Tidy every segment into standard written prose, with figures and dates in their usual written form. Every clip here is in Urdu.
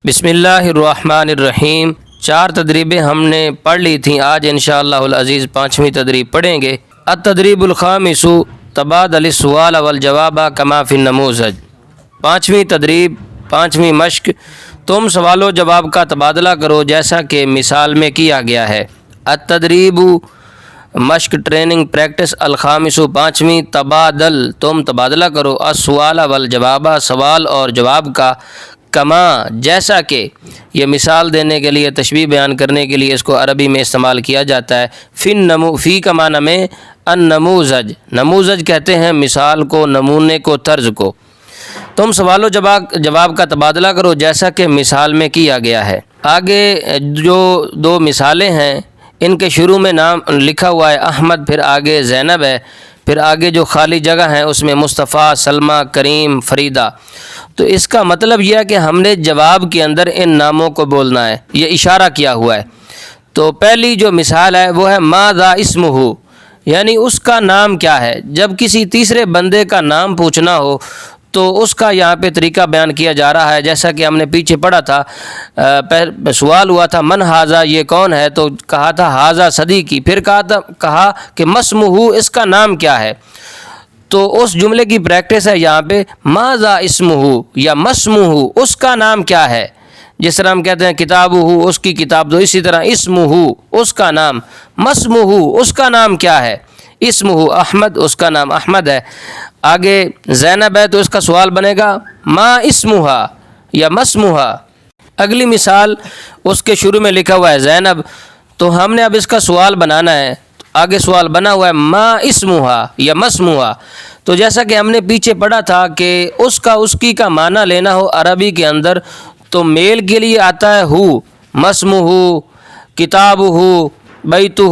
بسم اللہ الرحمن الرحیم۔ 4 تدریبیں ہم نے پڑھ لی تھیں، آج انشاءاللہ العزیز 5ویں تدریب پڑھیں گے۔ التدریب الخامس تبادل السؤال والجواب کما فی النموذج۔ 5ویں تدریب، 5ویں مشق، تم سوال و جواب کا تبادلہ کرو جیسا کہ مثال میں کیا گیا ہے۔ التدریب مشق ٹریننگ پریکٹس الخامس 5ویں تبادل، تم تبادلہ کرو السؤال والجواب، سوال اور جواب کا، کما جیسا کہ، یہ مثال دینے کے لیے، تشبیہ بیان کرنے کے لیے اس کو عربی میں استعمال کیا جاتا ہے۔ فی کا معنی میں النموذج، نموذج کہتے ہیں مثال کو، نمونے کو، طرز کو۔ تم سوال و جواب کا تبادلہ کرو جیسا کہ مثال میں کیا گیا ہے۔ آگے جو 2 مثالیں ہیں ان کے شروع میں نام لکھا ہوا ہے احمد، پھر آگے زینب ہے، پھر آگے جو خالی جگہ ہیں اس میں مصطفیٰ، سلمہ، کریم، فریدہ۔ تو اس کا مطلب یہ ہے کہ ہم نے جواب کے اندر ان ناموں کو بولنا ہے، یہ اشارہ کیا ہوا ہے۔ تو پہلی جو مثال ہے وہ ہے ماذا اسمہ، یعنی اس کا نام کیا ہے۔ جب کسی تیسرے بندے کا نام پوچھنا ہو تو اس کا یہاں پہ طریقہ بیان کیا جا رہا ہے، جیسا کہ ہم نے پیچھے پڑھا تھا، سوال ہوا تھا من ھذا، یہ کون ہے، تو کہا تھا ھذا صدیقی، پھر کہا کہ مسمہ، اس کا نام کیا ہے۔ تو اس جملے کی پریکٹس ہے یہاں پہ ماذا اسمہ یا مسمہ، اس کا نام کیا ہے۔ جس طرح ہم کہتے ہیں کتابہ، اس کی کتاب، تو اسی طرح اسمہ، اس کا نام، مسمہ، اس کا نام کیا ہے۔ اسمہ احمد، اس کا نام احمد ہے۔ آگے زینب ہے تو اس کا سوال بنے گا ما اسمہا یا مسمہا۔ اگلی مثال اس کے شروع میں لکھا ہوا ہے زینب، تو ہم نے اب اس کا سوال بنانا ہے۔ آگے سوال بنا ہوا ہے ما اسمہا یا مسمہا۔ تو جیسا کہ ہم نے پیچھے پڑھا تھا کہ اس کا، اس کی کا معنی لینا ہو عربی کے اندر تو میل کے لیے آتا ہے ہو، مسمہ، کتابہ، بیتہ۔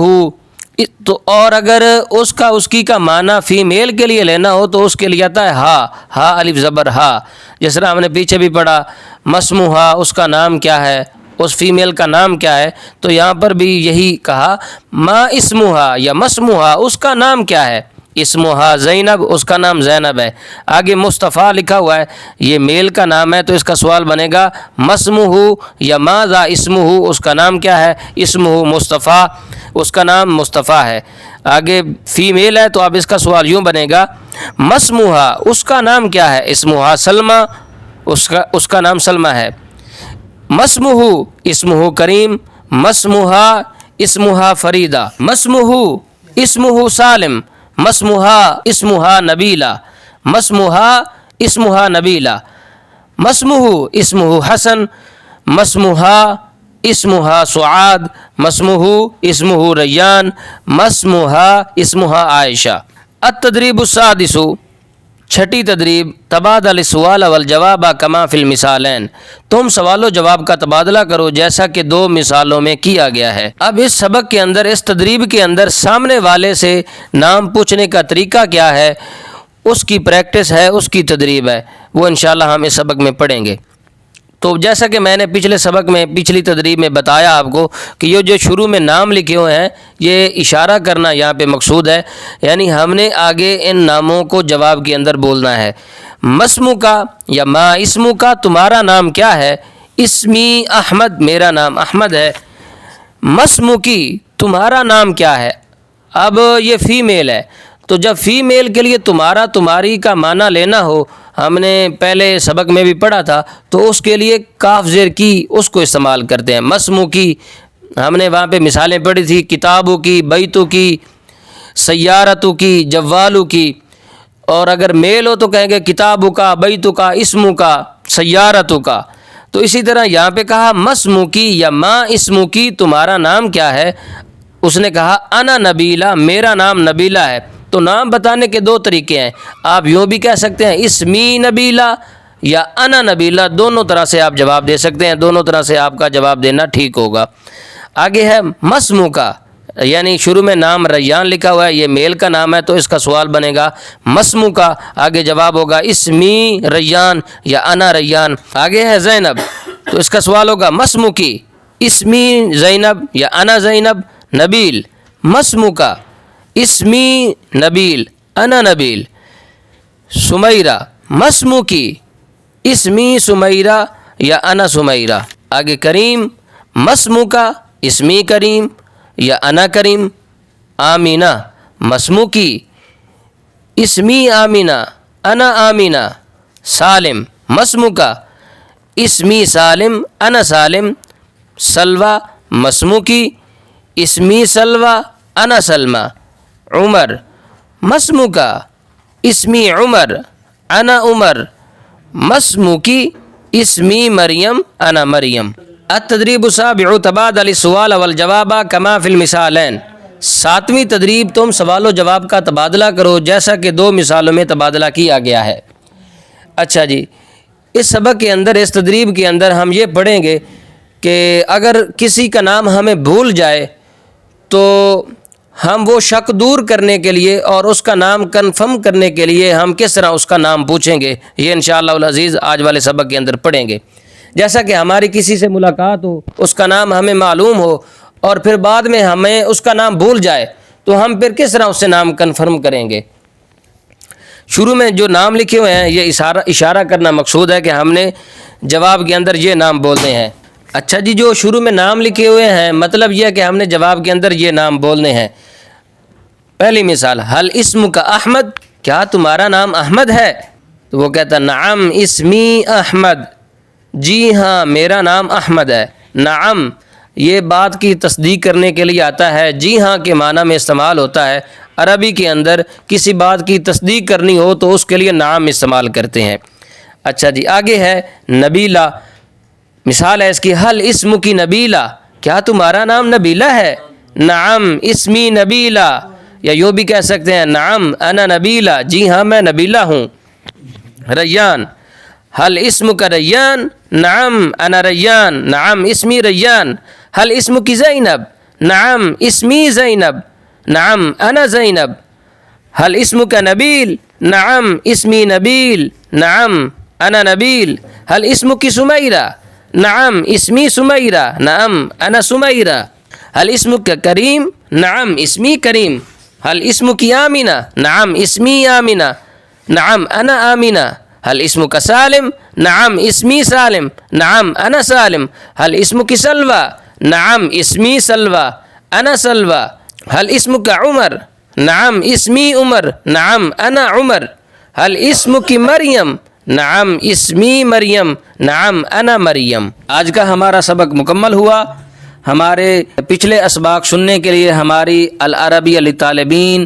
تو اور اگر اس کا، اس کی کا معنی فیمیل کے لیے لینا ہو تو اس کے لیے آتا ہے ہا الف زبر ہا۔ جس طرح ہم نے پیچھے بھی پڑھا مسموہا، اس کا نام کیا ہے، اس فیمیل کا نام کیا ہے، تو یہاں پر بھی یہی کہا ما اسمہا یا مسموہا، اس کا نام کیا ہے۔ اسمہا زینب، اس کا نام زینب ہے۔ آگے مصطفیٰ لکھا ہوا ہے، یہ میل کا نام ہے تو اس کا سوال بنے گا مسمہ یا ماذا اسمہ، اس کا نام کیا ہے۔ اسمہ مصطفیٰ، اس کا نام مصطفیٰ ہے۔ آگے فیمیل ہے تو اب اس کا سوال یوں بنے گا مسموہا، اس کا نام کیا ہے۔ اسمہا سلمہ، اس کا نام سلمہ ہے۔ مسمہ اسمہ کریم، مسموہا اسمہا فریدہ، مسمہ اسمہ سالم، مسموہا اسمہا نبیلہ، مسموہا اسمہا نبیلہ، مسمہ اسمہ حسن، مسموہا اسمہا سعاد، مسمہ اسمہ ریان، مسموہا اسمہا عائشہ۔ التدریب السادس، 6ٹھی تدریب تبادل السؤال والجواب کما فی المثالین، تم سوال و جواب کا تبادلہ کرو جیسا کہ 2 مثالوں میں کیا گیا ہے۔ اب اس سبق کے اندر، اس تدریب کے اندر سامنے والے سے نام پوچھنے کا طریقہ کیا ہے، اس کی پریکٹس ہے، اس کی تدریب ہے، وہ انشاءاللہ ہم اس سبق میں پڑھیں گے۔ تو جیسا کہ میں نے پچھلے سبق میں، پچھلی تدریب میں بتایا آپ کو کہ یہ جو شروع میں نام لکھے ہوئے ہیں یہ اشارہ کرنا یہاں پہ مقصود ہے، یعنی ہم نے آگے ان ناموں کو جواب کے اندر بولنا ہے۔ مسمو کا یا ما اسمو کا، تمہارا نام کیا ہے۔ اسمی احمد، میرا نام احمد ہے۔ مسمو کی، تمہارا نام کیا ہے۔ اب یہ فیمیل ہے تو جب فیمیل کے لیے تمہارا، تمہاری کا معنی لینا ہو، ہم نے پہلے سبق میں بھی پڑھا تھا، تو اس کے لیے کاف زیر کی، اس کو استعمال کرتے ہیں۔ مسمو کی ہم نے وہاں پہ مثالیں پڑھی تھی، کتابوں کی، بیتوں کی، سیارتوں کی، جوالوں کی۔ اور اگر میل ہو تو کہیں گے کتابوں کا، بیتوں کا، اسموں کا، سیارتوں کا۔ تو اسی طرح یہاں پہ کہا مسمو کی یا ما اسمو کی، تمہارا نام کیا ہے۔ اس نے کہا انا نبیلہ، میرا نام نبیلہ ہے۔ تو نام بتانے کے 2 طریقے ہیں، آپ یوں بھی کہہ سکتے ہیں اسمی نبیلہ یا انا نبیلہ، دونوں طرح سے آپ جواب دے سکتے ہیں، دونوں طرح سے آپ کا جواب دینا ٹھیک ہوگا۔ آگے ہے مسمو کا، یعنی شروع میں نام ریان لکھا ہوا ہے، یہ میل کا نام ہے تو اس کا سوال بنے گا مسمو کا، آگے جواب ہوگا اسمی ریان یا انا ریان۔ آگے ہے زینب تو اس کا سوال ہوگا مسمو کی، اسمی زینب یا انا زینب۔ نبیل، مسمو کا، اسمی نبیل، انا نبیل۔ سمیرہ، مسمو کی، اسمی سمیرہ، یا انا سمیرہ. آگے کریم مسمو کا اسمی کریم یا انا کریم. آمینہ مسمو کی اسمی آمینہ انا آمینہ. سالم مسمو کا اسمی سالم انا سالم. سلوہ مسمو کی اسمی سلوہ انا سلمہ. عمر مسمو کا اسمی عمر انا عمر. مسمو کی اسمی مریم انا مریم. التدریب السابع تبادل السؤال والجواب کما فی المثالین. 7ویں تدریب تم سوال و جواب کا تبادلہ کرو جیسا کہ 2 مثالوں میں تبادلہ کیا گیا ہے. اچھا جی، اس سبق کے اندر اس تدریب کے اندر ہم یہ پڑھیں گے کہ اگر کسی کا نام ہمیں بھول جائے تو ہم وہ شک دور کرنے کے لیے اور اس کا نام کنفرم کرنے کے لیے ہم کس طرح اس کا نام پوچھیں گے، یہ انشاءاللہ العزیز آج والے سبق کے اندر پڑھیں گے. جیسا کہ ہماری کسی سے ملاقات ہو، اس کا نام ہمیں معلوم ہو اور پھر بعد میں ہمیں اس کا نام بھول جائے تو ہم پھر کس طرح اس سے نام کنفرم کریں گے. شروع میں جو نام لکھے ہوئے ہیں یہ اشارہ کرنا مقصود ہے کہ ہم نے جواب کے اندر یہ نام بولنے ہیں. اچھا جی، جو شروع میں نام لکھے ہوئے ہیں مطلب یہ ہے کہ ہم نے جواب کے اندر یہ نام بولنے ہیں. پہلی مثال، حل اسم کا احمد، کیا تمہارا نام احمد ہے؟ تو وہ کہتا نعم اسمی احمد، جی ہاں میرا نام احمد ہے. نعم یہ بات کی تصدیق کرنے کے لیے آتا ہے، جی ہاں کے معنی میں استعمال ہوتا ہے. عربی کے اندر کسی بات کی تصدیق کرنی ہو تو اس کے لیے نعم استعمال کرتے ہیں. اچھا جی، آگے ہے نبیلہ. مثال ہے اس کی، حل اسم کی نبیلہ، کیا تمہارا نام نبیلہ ہے؟ نعم اسمی نبیلہ. یا یوں بھی کہہ سکتے ہیں نعم انا نبیلہ، جی ہاں میں نبیلہ ہوں. ریان، حل اسم کا ریان؟ نعم انا ریان، نعم اسمی ریان. حل اسم کی زینب؟ نعم اسمی زینب، نعم انا زینب. حل اسم کا نبیل؟ نعم اسمی نبیل، نعم انا نبیل. حل اسم کی سمیرہ؟ نعم اسمی سمیرہ، نعم انا سمیرہ. حل اسم کا کریم؟ نعم اسمی کریم. حل اسم کی آمینہ؟ نعم اسمی آمینہ، نعم انا آمینہ. حل اسم کا سالم؟ نعم اسمی سالم، نعم انا سالم. حل اسم کی سلوہ؟ نعم اسمی سلوہ، انا سلوہ. حل اسم کا عمر؟ نعم اسمی عمر، نعم انا عمر. حل اسم کی مریم؟ نعم اسمی مریم، نعم انا مریم. آج کا ہمارا سبق مکمل ہوا. ہمارے پچھلے اسباق سننے کے لیے ہماری العربیہ للطالبین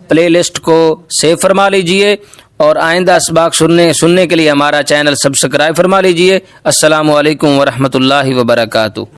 پلے لسٹ کو سیو فرما لیجئے اور آئندہ اسباق سننے کے لیے ہمارا چینل سبسکرائب فرما لیجئے. السلام علیکم ورحمۃ اللہ وبرکاتہ.